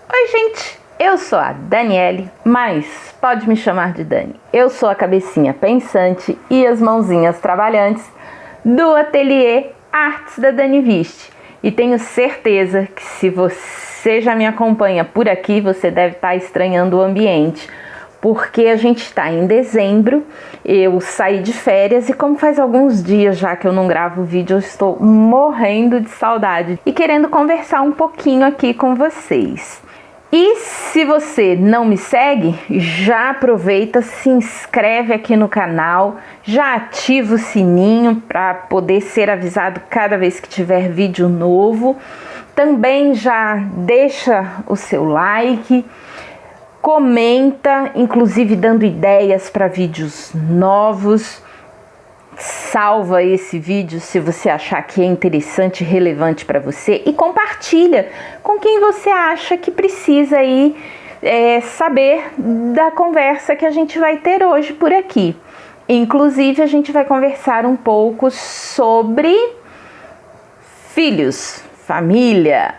Oi, gente, eu sou a Daniele, mas pode me chamar de Dani. Eu sou a cabecinha pensante e as mãozinhas trabalhantes do ateliê Artes da Dani Viste. E tenho certeza que se você já me acompanha por aqui, você deve estar estranhando o ambiente, porque a gente está em dezembro, eu saí de férias e como faz alguns dias já que eu não gravo vídeo, eu estou morrendo de saudade e querendo conversar um pouquinho aqui com vocês. E se você não me segue, já aproveita, se inscreve aqui no canal, já ativa o sininho para poder ser avisado cada vez que tiver vídeo novo. Também já deixa o seu like, comenta, inclusive dando ideias para vídeos novos. Salva esse vídeo se você achar que é interessante e relevante para você e compartilha com quem você acha que precisa aí saber da conversa que a gente vai ter hoje por aqui. Inclusive, a gente vai conversar um pouco sobre filhos, família.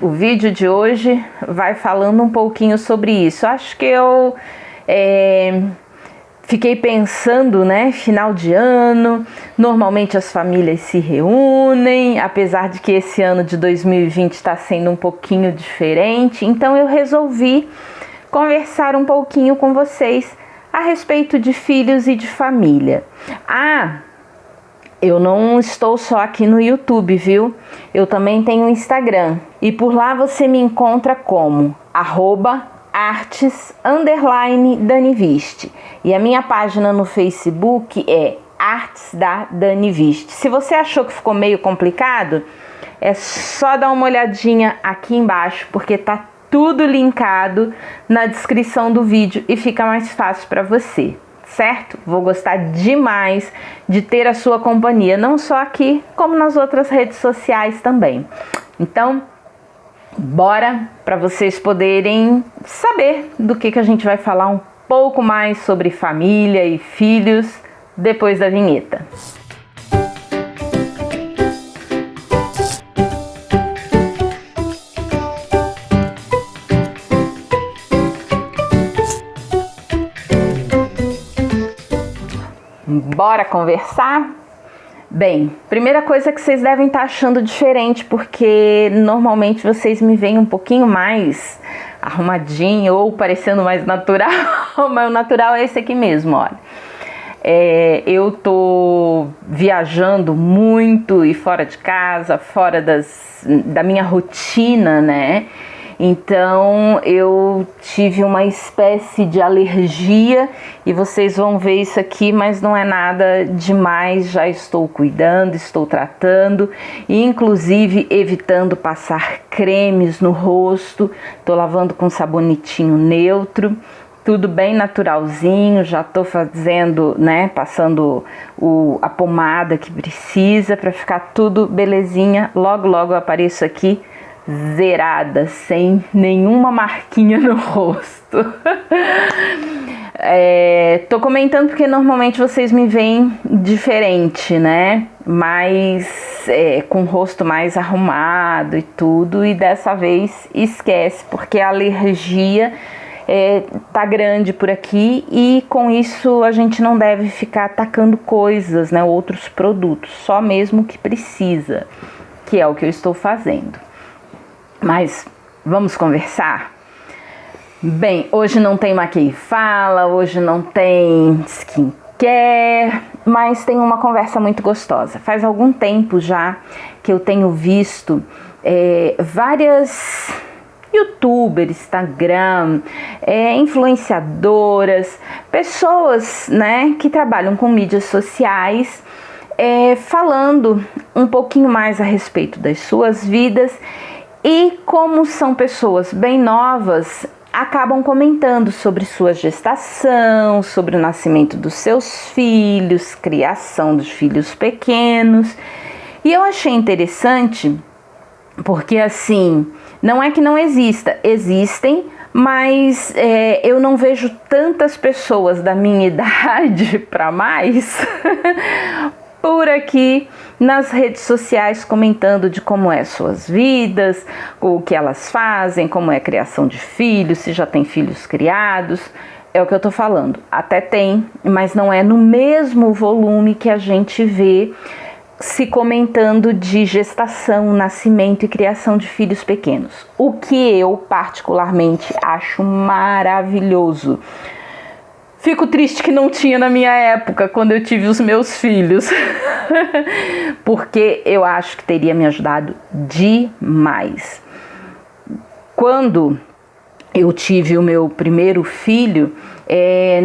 O vídeo de hoje vai falando um pouquinho sobre isso. Acho que eu fiquei pensando, né, final de ano, normalmente as famílias se reúnem, apesar de que esse ano de 2020 está sendo um pouquinho diferente, então eu resolvi conversar um pouquinho com vocês a respeito de filhos e de família. Eu não estou só aqui no YouTube, viu? Eu também tenho um Instagram e por lá você me encontra como @artes_daniviste. E a minha página no Facebook é Artes da Dani Viste. Se você achou que ficou meio complicado, é só dar uma olhadinha aqui embaixo, porque tá tudo linkado na descrição do vídeo e fica mais fácil para você, certo? Vou gostar demais de ter a sua companhia, não só aqui, como nas outras redes sociais também. Então, bora para vocês poderem saber do que a gente vai falar um pouco mais sobre família e filhos depois da vinheta. Bora conversar? Bem, primeira coisa que vocês devem estar achando diferente, porque normalmente vocês me veem um pouquinho mais arrumadinho ou parecendo mais natural, mas o natural é esse aqui mesmo, olha. Eu tô viajando muito e fora de casa, fora da minha rotina, né? Então eu tive uma espécie de alergia e vocês vão ver isso aqui, mas não é nada demais, já estou cuidando, estou tratando, inclusive evitando passar cremes no rosto, estou lavando com sabonetinho neutro, tudo bem naturalzinho, já estou fazendo, né, passando a pomada que precisa para ficar tudo belezinha, logo eu apareço aqui zerada, sem nenhuma marquinha no rosto. Tô comentando porque normalmente vocês me veem diferente, né? Mas com o rosto mais arrumado e tudo, e dessa vez esquece, porque a alergia tá grande por aqui e com isso a gente não deve ficar atacando coisas, né? Outros produtos, só mesmo que precisa, que é o que eu estou fazendo. Mas vamos conversar? Bem, hoje não tem maquia e fala, hoje não tem skincare, mas tem uma conversa muito gostosa. Faz algum tempo já que eu tenho visto várias youtubers, Instagram, influenciadoras, pessoas, né, que trabalham com mídias sociais, falando um pouquinho mais a respeito das suas vidas. E como são pessoas bem novas, acabam comentando sobre sua gestação, sobre o nascimento dos seus filhos, criação dos filhos pequenos. E eu achei interessante, porque assim, não é que não exista, existem, mas eu não vejo tantas pessoas da minha idade para mais por aqui nas redes sociais comentando de como é suas vidas, o que elas fazem, como é a criação de filhos, se já tem filhos criados. É o que eu tô falando, até tem, mas não é no mesmo volume que a gente vê se comentando de gestação, nascimento e criação de filhos pequenos. O que eu particularmente acho maravilhoso. Fico triste que não tinha na minha época, quando eu tive os meus filhos, porque eu acho que teria me ajudado demais. Quando eu tive o meu primeiro filho,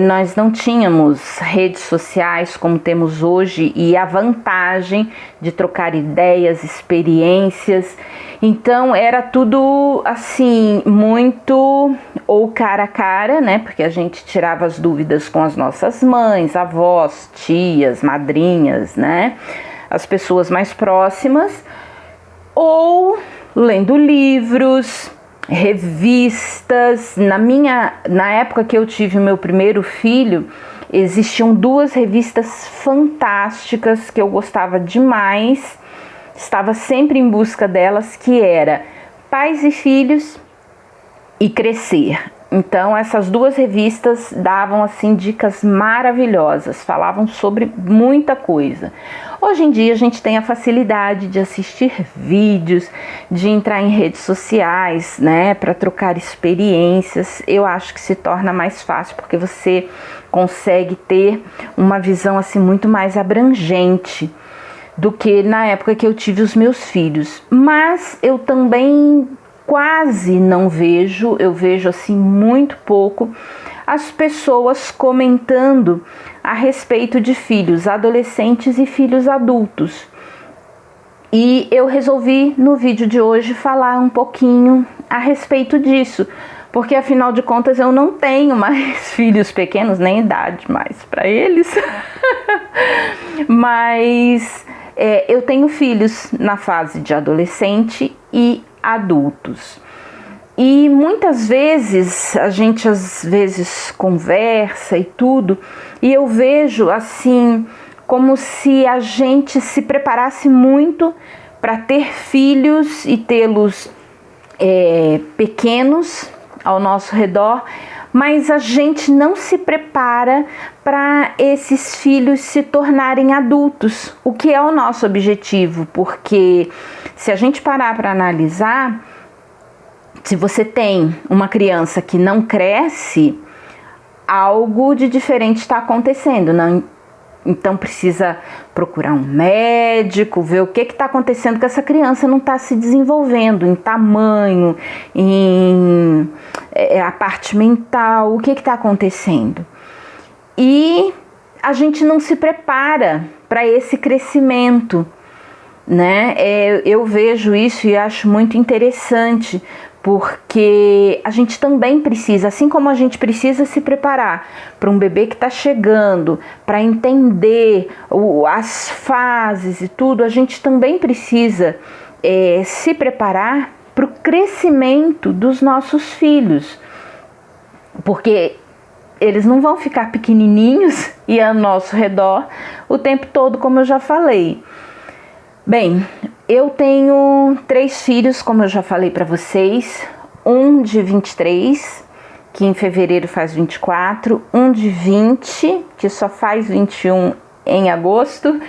nós não tínhamos redes sociais como temos hoje e a vantagem de trocar ideias, experiências. Então era tudo assim, muito ou cara a cara, né? Porque a gente tirava as dúvidas com as nossas mães, avós, tias, madrinhas, né? As pessoas mais próximas, ou lendo livros, revistas. Na época que eu tive o meu primeiro filho, existiam 2 revistas fantásticas que eu gostava demais, estava sempre em busca delas, que era Pais e Filhos e Crescer. Então essas 2 revistas davam assim dicas maravilhosas, falavam sobre muita coisa. Hoje em dia a gente tem a facilidade de assistir vídeos, de entrar em redes sociais, né, para trocar experiências. Eu acho que se torna mais fácil porque você consegue ter uma visão assim muito mais abrangente do que na época que eu tive os meus filhos. Mas eu também quase não vejo, eu vejo assim muito pouco, as pessoas comentando a respeito de filhos adolescentes e filhos adultos. E eu resolvi no vídeo de hoje falar um pouquinho a respeito disso, porque afinal de contas eu não tenho mais filhos pequenos, nem idade mais para eles, mas eu tenho filhos na fase de adolescente e adultos. E muitas vezes a gente conversa e tudo, e eu vejo assim como se a gente se preparasse muito para ter filhos e tê-los pequenos ao nosso redor, mas a gente não se prepara para esses filhos se tornarem adultos, o que é o nosso objetivo, porque se a gente parar para analisar, se você tem uma criança que não cresce, algo de diferente está acontecendo, não? Então precisa procurar um médico, ver o que está acontecendo, que essa criança não está se desenvolvendo em tamanho, em a parte mental, o que está acontecendo. E a gente não se prepara para esse crescimento, né? Eu vejo isso e acho muito interessante, porque a gente também precisa, assim como a gente precisa se preparar para um bebê que está chegando, para entender as fases e tudo, a gente também precisa se preparar para o crescimento dos nossos filhos, porque eles não vão ficar pequenininhos e ao nosso redor o tempo todo, como eu já falei. Bem, eu tenho 3 filhos, como eu já falei para vocês, um de 23, que em fevereiro faz 24, um de 20, que só faz 21 em agosto,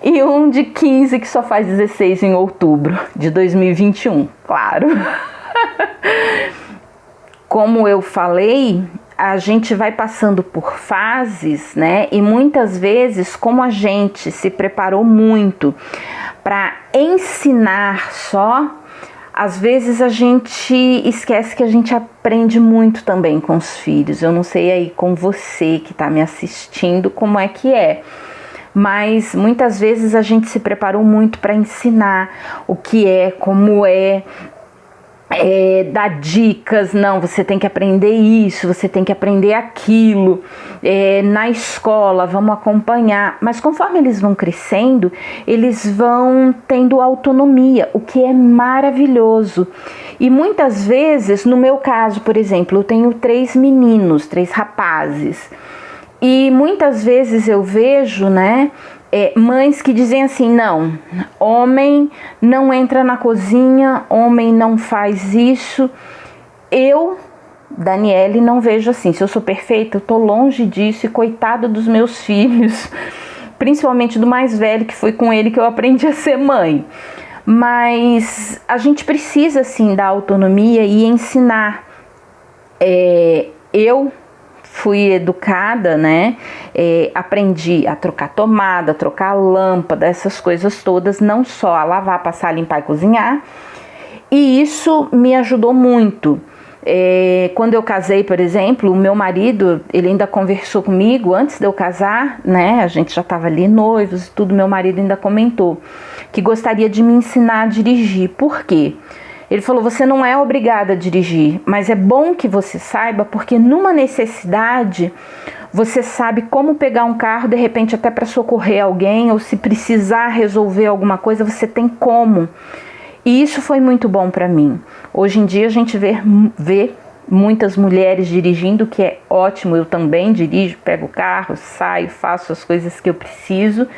e um de 15, que só faz 16 em outubro de 2021, claro. Como eu falei, a gente vai passando por fases, né? E muitas vezes, como a gente se preparou muito para ensinar só, às vezes a gente esquece que a gente aprende muito também com os filhos. Eu não sei aí com você que está me assistindo como é que é, mas muitas vezes a gente se preparou muito para ensinar o que é, como é, dar dicas, não, você tem que aprender isso, você tem que aprender aquilo, na escola, vamos acompanhar, mas conforme eles vão crescendo, eles vão tendo autonomia, o que é maravilhoso. E muitas vezes, no meu caso, por exemplo, eu tenho 3 meninos, 3 rapazes, e muitas vezes eu vejo, né, Mães que dizem assim, não, homem não entra na cozinha, homem não faz isso. Eu, Daniele, não vejo assim. Se eu sou perfeita, eu tô longe disso, e coitado dos meus filhos, principalmente do mais velho, que foi com ele que eu aprendi a ser mãe. Mas a gente precisa sim dar autonomia e ensinar. Eu fui educada, né? Aprendi a trocar tomada, trocar lâmpada, essas coisas todas, não só a lavar, passar, limpar e cozinhar. E isso me ajudou muito. Quando eu casei, por exemplo, o meu marido, ele ainda conversou comigo antes de eu casar, né? A gente já estava ali noivos e tudo. Meu marido ainda comentou que gostaria de me ensinar a dirigir. Por quê? Ele falou, você não é obrigada a dirigir, mas é bom que você saiba, porque numa necessidade você sabe como pegar um carro, de repente até para socorrer alguém, ou se precisar resolver alguma coisa, você tem como. E isso foi muito bom para mim. Hoje em dia a gente vê muitas mulheres dirigindo, que é ótimo. Eu também dirijo, pego o carro, saio, faço as coisas que eu preciso.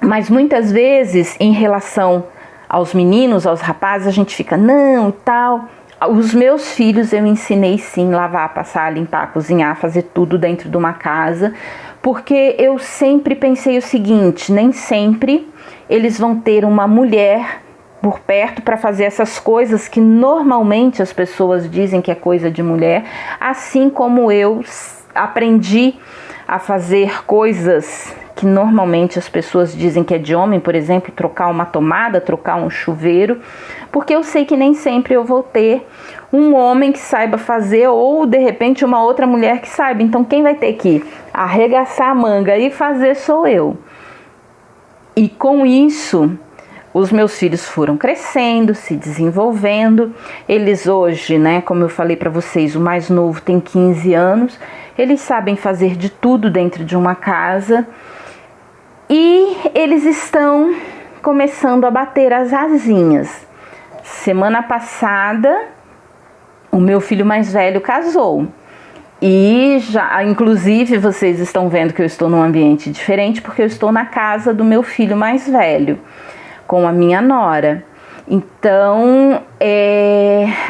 Mas muitas vezes, em relação aos meninos, aos rapazes, a gente fica, não, tal. Os meus filhos eu ensinei sim, lavar, passar, limpar, cozinhar, fazer tudo dentro de uma casa, porque eu sempre pensei o seguinte, nem sempre eles vão ter uma mulher por perto para fazer essas coisas que normalmente as pessoas dizem que é coisa de mulher, assim como eu aprendi a fazer coisas que normalmente as pessoas dizem que é de homem, por exemplo, trocar uma tomada, trocar um chuveiro, porque eu sei que nem sempre eu vou ter um homem que saiba fazer, ou de repente uma outra mulher que saiba. Então quem vai ter que arregaçar a manga e fazer sou eu. E com isso, os meus filhos foram crescendo, se desenvolvendo. Eles hoje, né, como eu falei para vocês, o mais novo tem 15 anos. Eles sabem fazer de tudo dentro de uma casa. E eles estão começando a bater as asinhas. Semana passada, o meu filho mais velho casou. E já, inclusive, vocês estão vendo que eu estou num ambiente diferente, porque eu estou na casa do meu filho mais velho, com a minha nora. Então,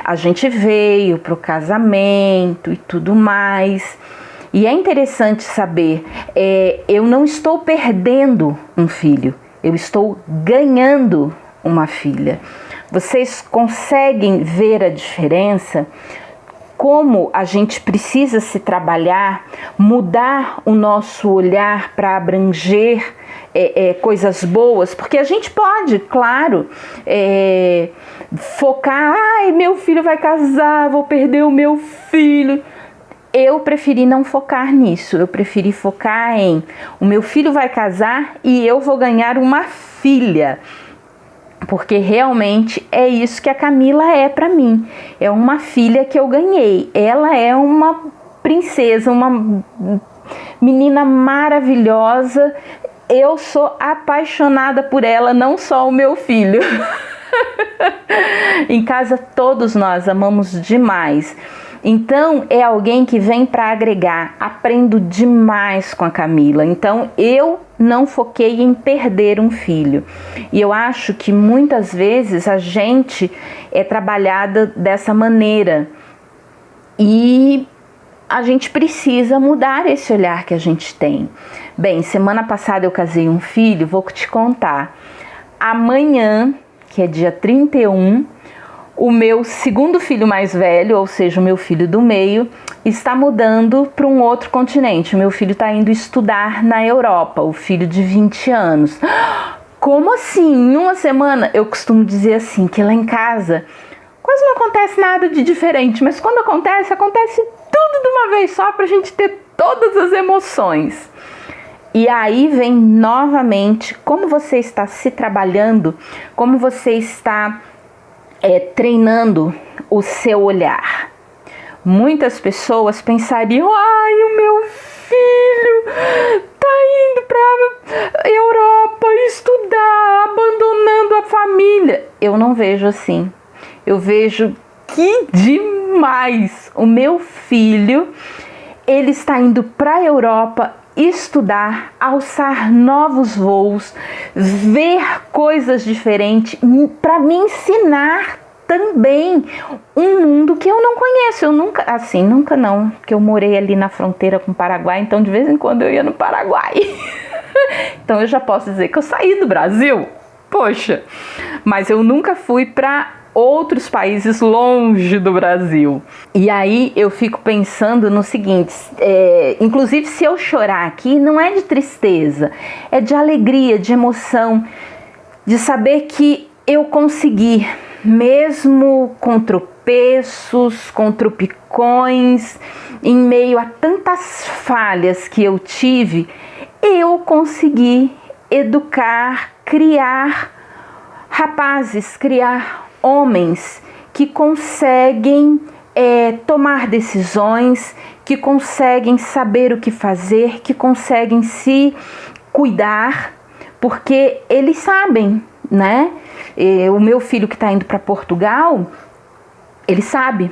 a gente veio para o casamento e tudo mais. E é interessante saber, eu não estou perdendo um filho, eu estou ganhando uma filha. Vocês conseguem ver a diferença? Como a gente precisa se trabalhar, mudar o nosso olhar para abranger coisas boas, porque a gente pode, claro, focar, ai, meu filho vai casar, vou perder o meu filho. Eu preferi não focar nisso, eu preferi focar em o meu filho vai casar e eu vou ganhar uma filha. Porque realmente é isso que a Camila é para mim. É uma filha que eu ganhei. Ela é uma princesa, uma menina maravilhosa. Eu sou apaixonada por ela, não só o meu filho. Em casa todos nós amamos demais. Então é alguém que vem para agregar. Aprendo demais com a Camila. Então eu não foquei em perder um filho. E eu acho que muitas vezes a gente é trabalhada dessa maneira. E a gente precisa mudar esse olhar que a gente tem. Bem, semana passada eu casei um filho, vou te contar. Amanhã, que é dia 31, o meu segundo filho mais velho, ou seja, o meu filho do meio, está mudando para um outro continente. O meu filho está indo estudar na Europa, o filho de 20 anos. Como assim? Em uma semana? Eu costumo dizer assim, que lá em casa quase não acontece nada de diferente, mas quando acontece, acontece tudo de uma vez só para a gente ter todas as emoções. E aí vem novamente como você está se trabalhando, como você está treinando o seu olhar. Muitas pessoas pensariam, ai, o meu filho tá indo para Europa estudar, abandonando a família. Eu não vejo assim. Eu vejo que demais. O meu filho, ele está indo para a Europa estudar, alçar novos voos, ver coisas diferentes, para me ensinar também um mundo que eu não conheço. Eu nunca não, porque eu morei ali na fronteira com o Paraguai, então de vez em quando eu ia no Paraguai. Então eu já posso dizer que eu saí do Brasil, poxa, mas eu nunca fui para outros países longe do Brasil. E aí eu fico pensando no seguinte, inclusive se eu chorar aqui, não é de tristeza, é de alegria, de emoção, de saber que eu consegui, mesmo com tropeços, com tropicões, em meio a tantas falhas que eu tive, eu consegui educar, criar rapazes, criar homens que conseguem tomar decisões, que conseguem saber o que fazer, que conseguem se cuidar, porque eles sabem, né? O meu filho que está indo para Portugal, ele sabe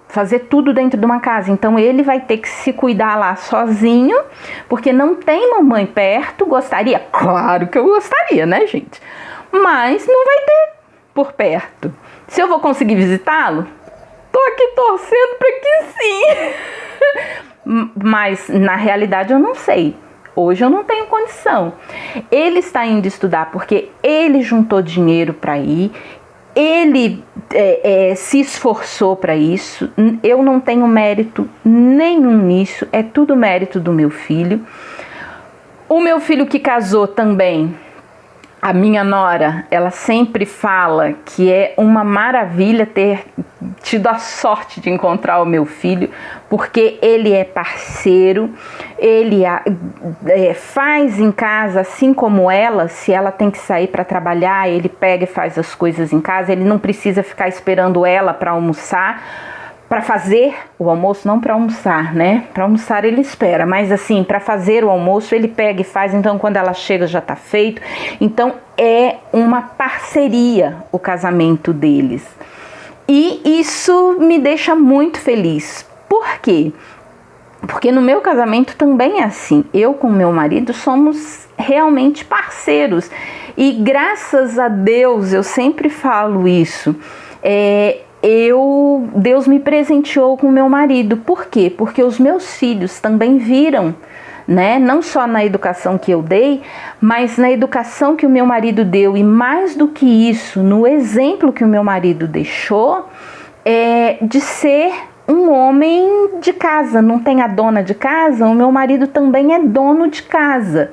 fazer tudo dentro de uma casa, então ele vai ter que se cuidar lá sozinho, porque não tem mamãe perto. Gostaria? Claro que eu gostaria, né, gente? Mas não vai ter por perto. Se eu vou conseguir visitá-lo, tô aqui torcendo para que sim. Mas na realidade eu não sei. Hoje eu não tenho condição. Ele está indo estudar porque ele juntou dinheiro para ir. Ele se esforçou para isso. Eu não tenho mérito nenhum nisso. É tudo mérito do meu filho. O meu filho que casou também, a minha nora, ela sempre fala que é uma maravilha ter tido a sorte de encontrar o meu filho, porque ele é parceiro, ele faz em casa assim como ela. Se ela tem que sair para trabalhar, ele pega e faz as coisas em casa, ele não precisa ficar esperando ela para almoçar, para fazer o almoço, não para almoçar, né? Para almoçar ele espera, mas assim, para fazer o almoço ele pega e faz, então quando ela chega já tá feito. Então é uma parceria o casamento deles. E isso me deixa muito feliz. Por quê? Porque no meu casamento também é assim. Eu com meu marido somos realmente parceiros. E graças a Deus, eu sempre falo isso, Deus me presenteou com meu marido. Por quê? Porque os meus filhos também viram, né? Não só na educação que eu dei, mas na educação que o meu marido deu, e mais do que isso, no exemplo que o meu marido deixou, de ser um homem de casa. Não tem a dona de casa, o meu marido também é dono de casa.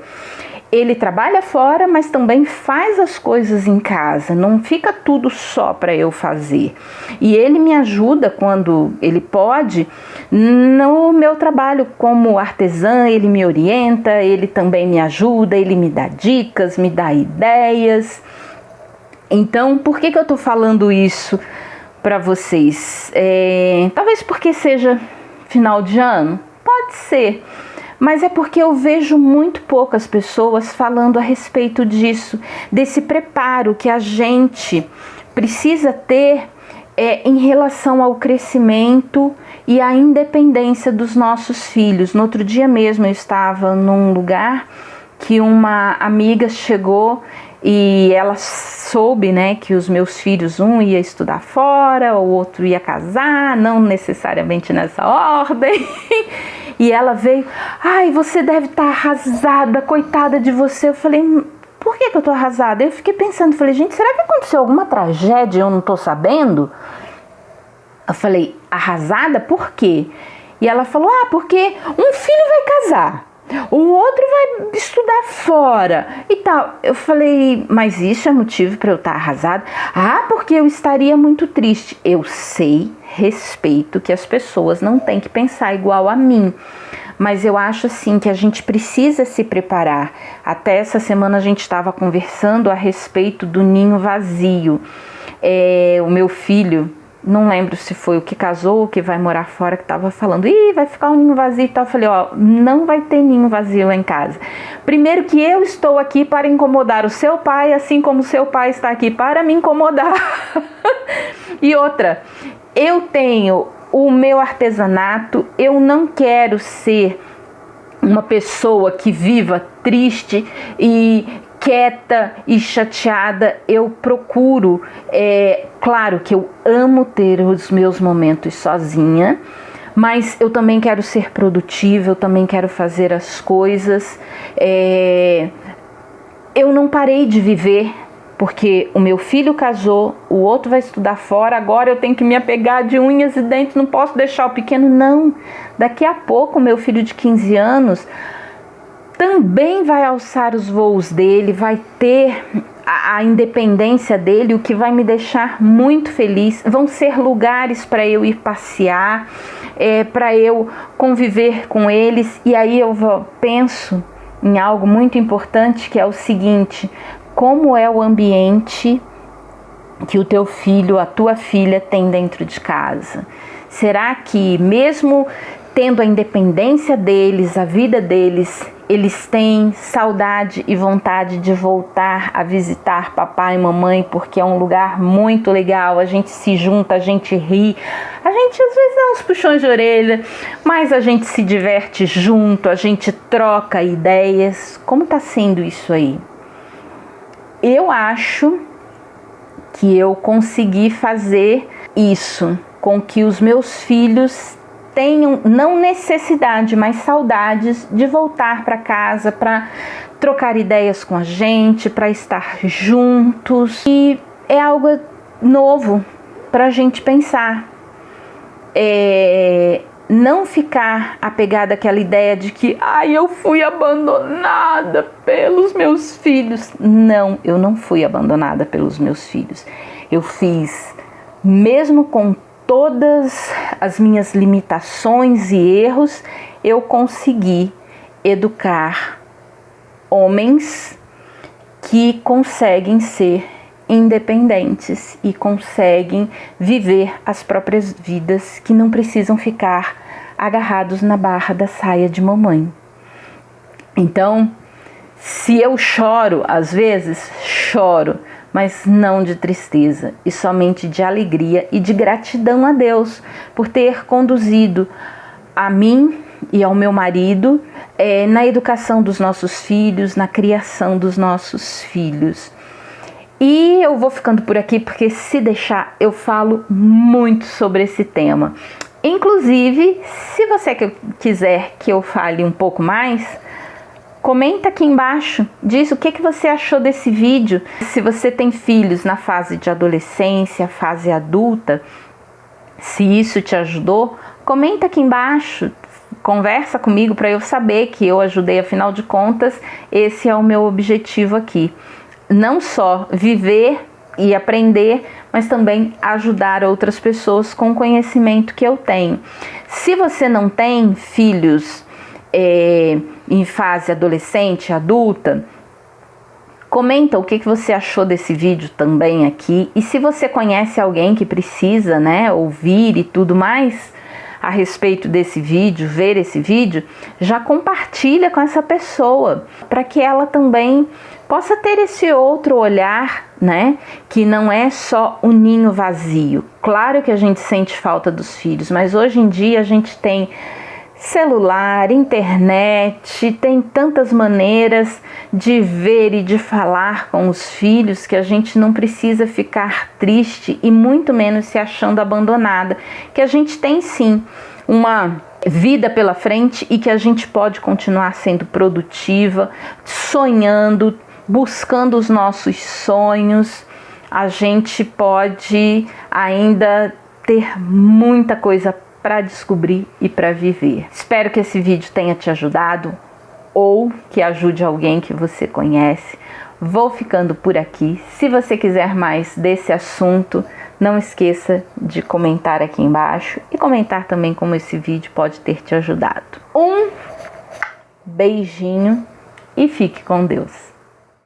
Ele trabalha fora, mas também faz as coisas em casa, não fica tudo só para eu fazer. E ele me ajuda quando ele pode no meu trabalho como artesã, ele me orienta, ele também me ajuda, ele me dá dicas, me dá ideias. Então, por que eu estou falando isso para vocês? Talvez porque seja final de ano? Pode ser. Mas é porque eu vejo muito poucas pessoas falando a respeito disso, desse preparo que a gente precisa ter em relação ao crescimento e à independência dos nossos filhos. No outro dia mesmo eu estava num lugar que uma amiga chegou e ela soube, né, que os meus filhos, um ia estudar fora, o outro ia casar, não necessariamente nessa ordem. E ela veio, ai, você deve estar arrasada, coitada de você. Eu falei, por que eu tô arrasada? Eu fiquei pensando, falei, gente, será que aconteceu alguma tragédia e eu não tô sabendo? Eu falei, arrasada? Por quê? E ela falou, porque um filho vai casar, o outro vai estudar fora e tal. Eu falei, mas isso é motivo para eu estar arrasada? Porque eu estaria muito triste. Eu sei, respeito que as pessoas não têm que pensar igual a mim, mas eu acho assim que a gente precisa se preparar. Até essa semana a gente estava conversando a respeito do ninho vazio. O meu filho, não lembro se foi o que casou ou o que vai morar fora, que estava falando, vai ficar um ninho vazio e tal. Eu falei, não vai ter ninho vazio lá em casa. Primeiro que eu estou aqui para incomodar o seu pai, assim como o seu pai está aqui para me incomodar. E outra, eu tenho o meu artesanato, eu não quero ser uma pessoa que viva triste e quieta e chateada. Eu procuro, claro que eu amo ter os meus momentos sozinha, mas eu também quero ser produtiva, eu também quero fazer as coisas. Eu não parei de viver, porque o meu filho casou, o outro vai estudar fora, agora eu tenho que me apegar de unhas e dentes, não posso deixar o pequeno, não. Daqui a pouco o meu filho de 15 anos também vai alçar os voos dele, vai ter a independência dele, o que vai me deixar muito feliz. Vão ser lugares para eu ir passear, para eu conviver com eles. E aí eu penso em algo muito importante, que é o seguinte: como é o ambiente que o teu filho, a tua filha tem dentro de casa? Será que mesmo tendo a independência deles, a vida deles, eles têm saudade e vontade de voltar a visitar papai e mamãe, porque é um lugar muito legal, a gente se junta, a gente ri, a gente às vezes dá uns puxões de orelha, mas a gente se diverte junto, a gente troca ideias. Como está sendo isso aí? Eu acho que eu consegui fazer isso com que os meus filhos tenham, não necessidade, mas saudades de voltar para casa, para trocar ideias com a gente, para estar juntos. E é algo novo para a gente pensar. Não ficar apegada àquela ideia de que eu fui abandonada pelos meus filhos. Não, eu não fui abandonada pelos meus filhos. Eu fiz, mesmo com todas as minhas limitações e erros, eu consegui educar homens que conseguem ser independentes e conseguem viver as próprias vidas, que não precisam ficar agarrados na barra da saia de mamãe. Então, se eu choro, às vezes choro, mas não de tristeza, e somente de alegria e de gratidão a Deus por ter conduzido a mim e ao meu marido na educação dos nossos filhos, na criação dos nossos filhos. E eu vou ficando por aqui, porque se deixar eu falo muito sobre esse tema. Inclusive, se você quiser que eu fale um pouco mais, comenta aqui embaixo, diz o que você achou desse vídeo. Se você tem filhos na fase de adolescência, fase adulta, se isso te ajudou, comenta aqui embaixo, conversa comigo para eu saber que eu ajudei. Afinal de contas, esse é o meu objetivo aqui. Não só viver e aprender, mas também ajudar outras pessoas com o conhecimento que eu tenho. Se você não tem filhos em fase adolescente, adulta, comenta o que você achou desse vídeo também aqui. E se você conhece alguém que precisa, ouvir e tudo mais a respeito desse vídeo, ver esse vídeo, já compartilha com essa pessoa, para que ela também possa ter esse outro olhar, que não é só o ninho vazio. Claro que a gente sente falta dos filhos, mas hoje em dia a gente tem celular, internet, tem tantas maneiras de ver e de falar com os filhos, que a gente não precisa ficar triste e muito menos se achando abandonada, que a gente tem sim uma vida pela frente e que a gente pode continuar sendo produtiva, sonhando, buscando os nossos sonhos. A gente pode ainda ter muita coisa para descobrir e para viver. Espero que esse vídeo tenha te ajudado ou que ajude alguém que você conhece. Vou ficando por aqui. Se você quiser mais desse assunto, não esqueça de comentar aqui embaixo e comentar também como esse vídeo pode ter te ajudado. Um beijinho e fique com Deus.